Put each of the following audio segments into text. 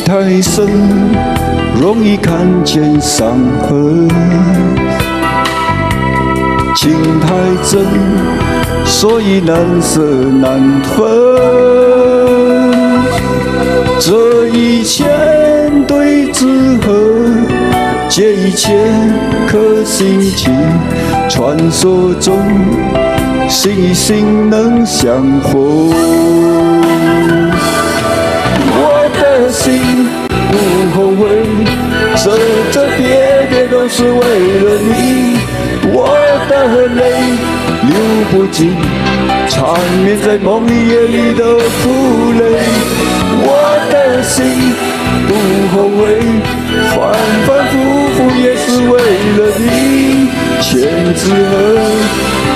太深，容易看见伤痕；情太真，所以难舍难分。这一千对之合，这一千颗心情，传说中心与心能相逢。我的心不后悔，这别都是为了你。我的泪流不尽，缠绵在梦里夜里的负累。我的心不后悔，反反复复也是为了你。千纸鹤，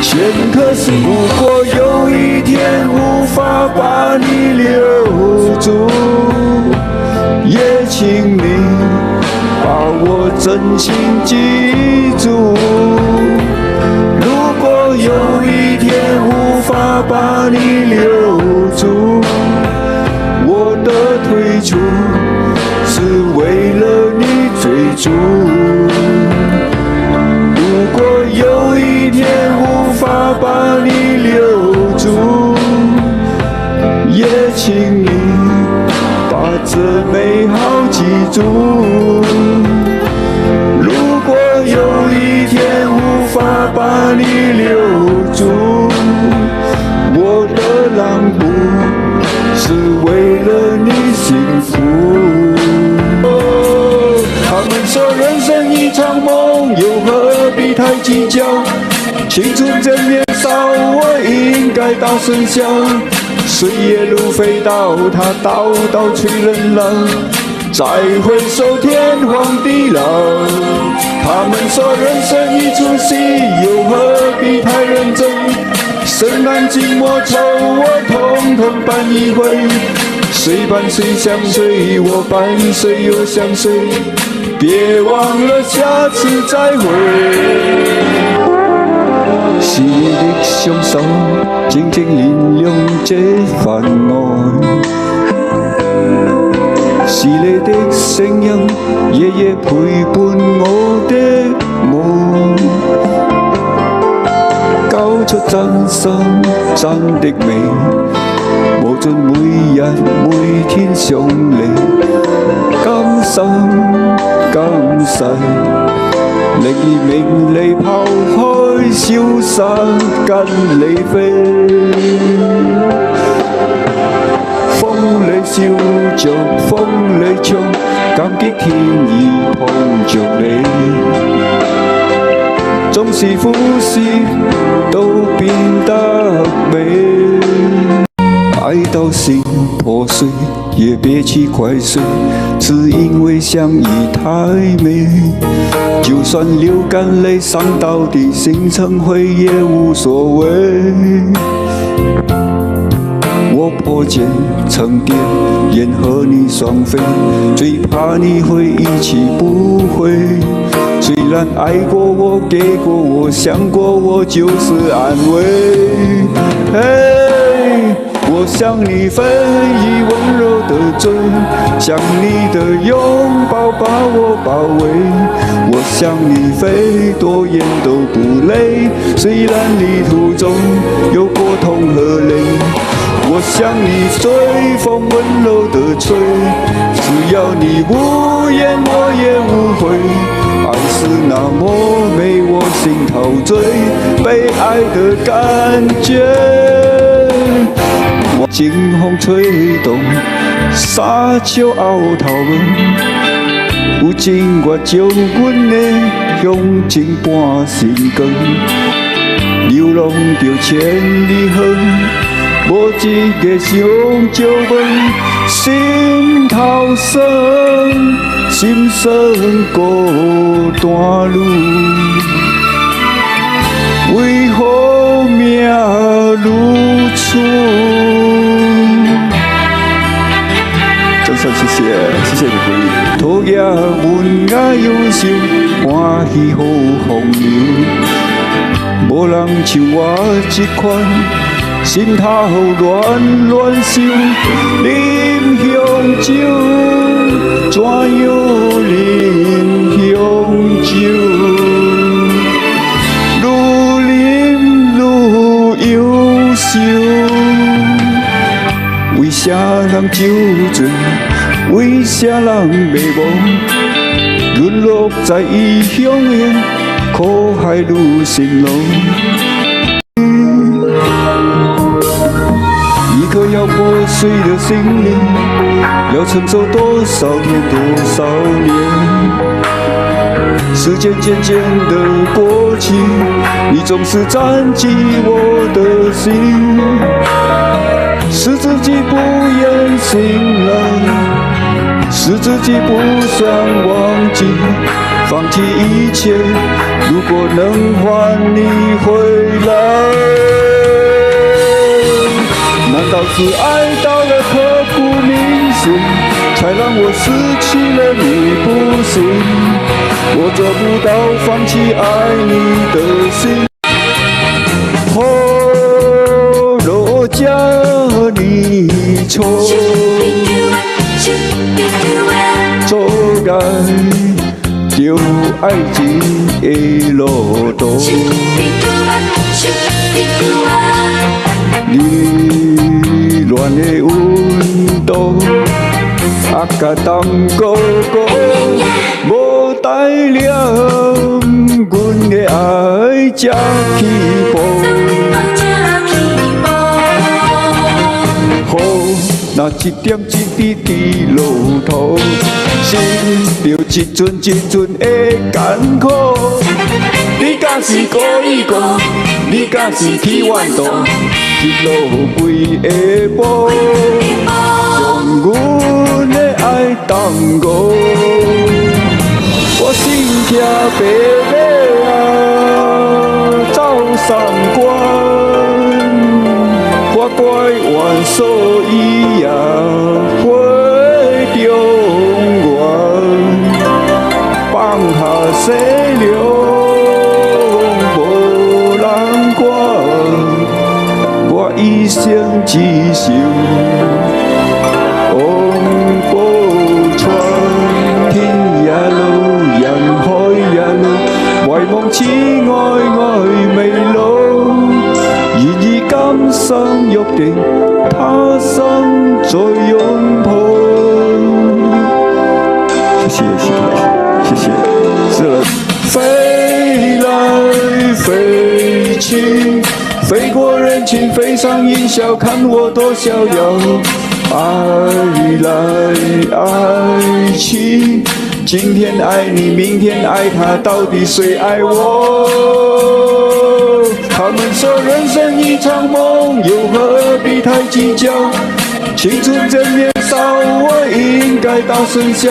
千颗心，如果有一天无法把你留住，也请你把我真心记住。如果有一天无法把你留住，我的退出是为了你追逐。如果有一天无法把你留住，也请你把这美好记住。如果有一天无法把你留住，我的让步是为了你幸福。他们说人生一场梦，又何必太计较？青春正年少，我应该大声笑。岁月如飞刀，它刀刀催人老。再回首，天荒地老。他们说人生一出戏，又何必太认真？深暗静默愁，我统统伴一回。谁伴谁相随，我伴谁又相随。别忘了下次再会。是你的双手，靜靜燃亮這份愛。是你的聲音，夜夜陪伴我的夢。交出真心真的美，無盡每日每天想你。今生今世，寧以名利拋開瀟灑跟你飛。風裏笑着，風裏唱，感激天意碰着你。縱是苦事都變得美。愛到心破碎，也別去怪誰，只因為相遇太美。就算流乾淚傷到底，心成灰也無所謂。我破繭成蝶，願和你雙飛，最怕你會一去不回。雖然愛過我，給過我，想過我，就是安慰。我向你飛，以溫柔的嘴，像你的擁抱把我包圍。我向你飛，多遠都不累，雖然旅途中有過痛和淚。我向你追，風溫柔的吹，只要你無言，我也無悔。愛是那麼美，我心陶醉，被愛的感覺。清風吹動，沙丘遨頭有情我照阮的鄉情半心光，流浪着千里河，無一個想照問，心頭酸，心酸孤單路，為何命如此？真心謝謝你鼓勵。土野文雅優秀，歡喜好風流，無人像我這款，心頭亂亂想，啉香酒。怎样饮香酒？愈饮愈忧愁。为啥人酒醉？为啥人迷惘？沦落在异乡的苦海路蜃楼。一颗要破碎的心灵，要承受多少年多少年？时间渐渐的过去，你总是占据我的心，是自己不愿醒来，是自己不想忘记，放弃一切，如果能换你回来。难道是爱到了刻骨铭心，才让我失去了你不行？我做不到放弃爱你的心。哦，若叫你错，错该就爱情的路途。离恋的温度，甲冬哥哥，无带了阮的爱才起步。好，那一点一滴滴路途，心着一阵一阵的艰苦。你敢是故意故，你敢是去怨妒？一路归下步，将阮的爱耽误。我心痛白马啊，走三关，我怪怨所以也会中原，放下西凉。一生只想往北川，天涯路，人海也路，唯望此爱爱未老，愿意今生约定，他生再拥抱。谢谢，谢谢，是了，飞来飞去。飞过人群，飞上云霄，看我多逍遥。爱来爱去，今天爱你，明天爱他，到底谁爱我？他们说人生一场梦，又何必太计较？青春正年少，我应该大声笑。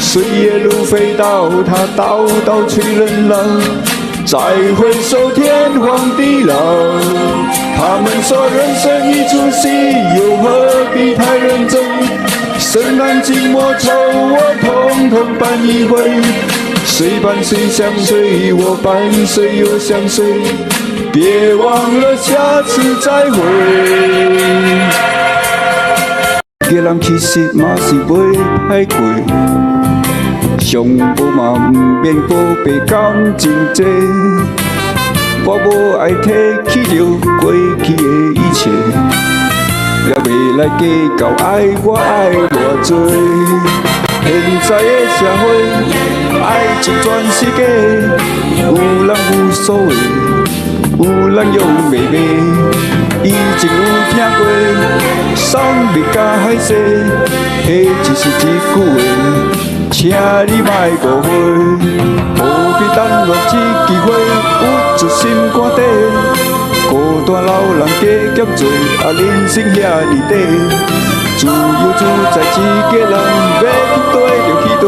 岁月如飞刀，它刀刀催人老。再回首，天荒地老。他们说人生一出戏，又何必太认真？深爱寂寞愁，我统统伴一回。谁伴谁相随，我伴谁又相随。别忘了下次再会。一个人其实嘛是袂歹过。上无嘛毋免宝贝讲真济，我无爱提起着过去的一切，也袂来计较爱我爱偌多。现在的社会，爱情全世界，有人有所谓，有人用袂袂。以前有听过，送蜜甲海誓，迄只是一句话。请你莫误会，何必等落一枝花，有出心肝底。孤单老人加减做，人生遐尼短，自由自在一个人，要去佗就去佗。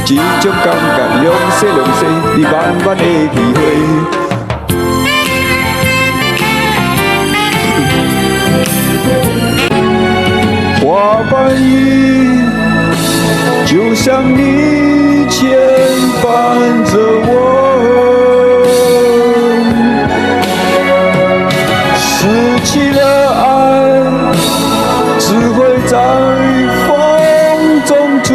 这种感觉，量细量细，你慢慢的体会。花瓣雨。就像你牵绊着我，失去了爱，只会在风中追。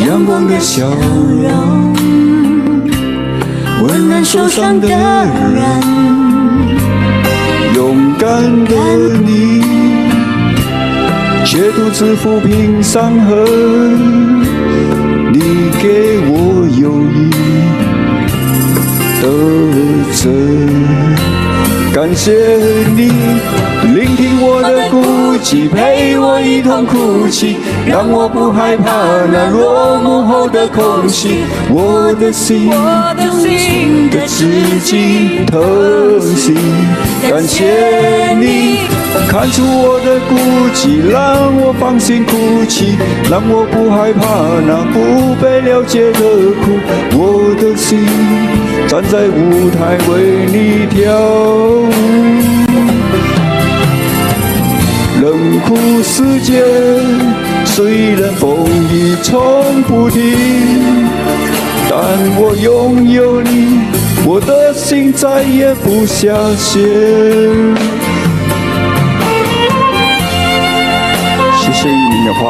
阳光的笑容，温暖受伤的人，勇敢的你，却独自抚平伤痕。你给我友谊的真，感谢你聆听我的孤寂，陪我一同哭泣，让我不害怕那落幕后的空隙。我的心的自己疼惜，感谢你看出我的孤寂，让我放心哭泣，让我不害怕那不被了解的苦。我的心站在舞台为你跳舞，冷酷世界虽然风雨冲不停，但我拥有你，我的心再也不下陷。谢谢一鸣的花。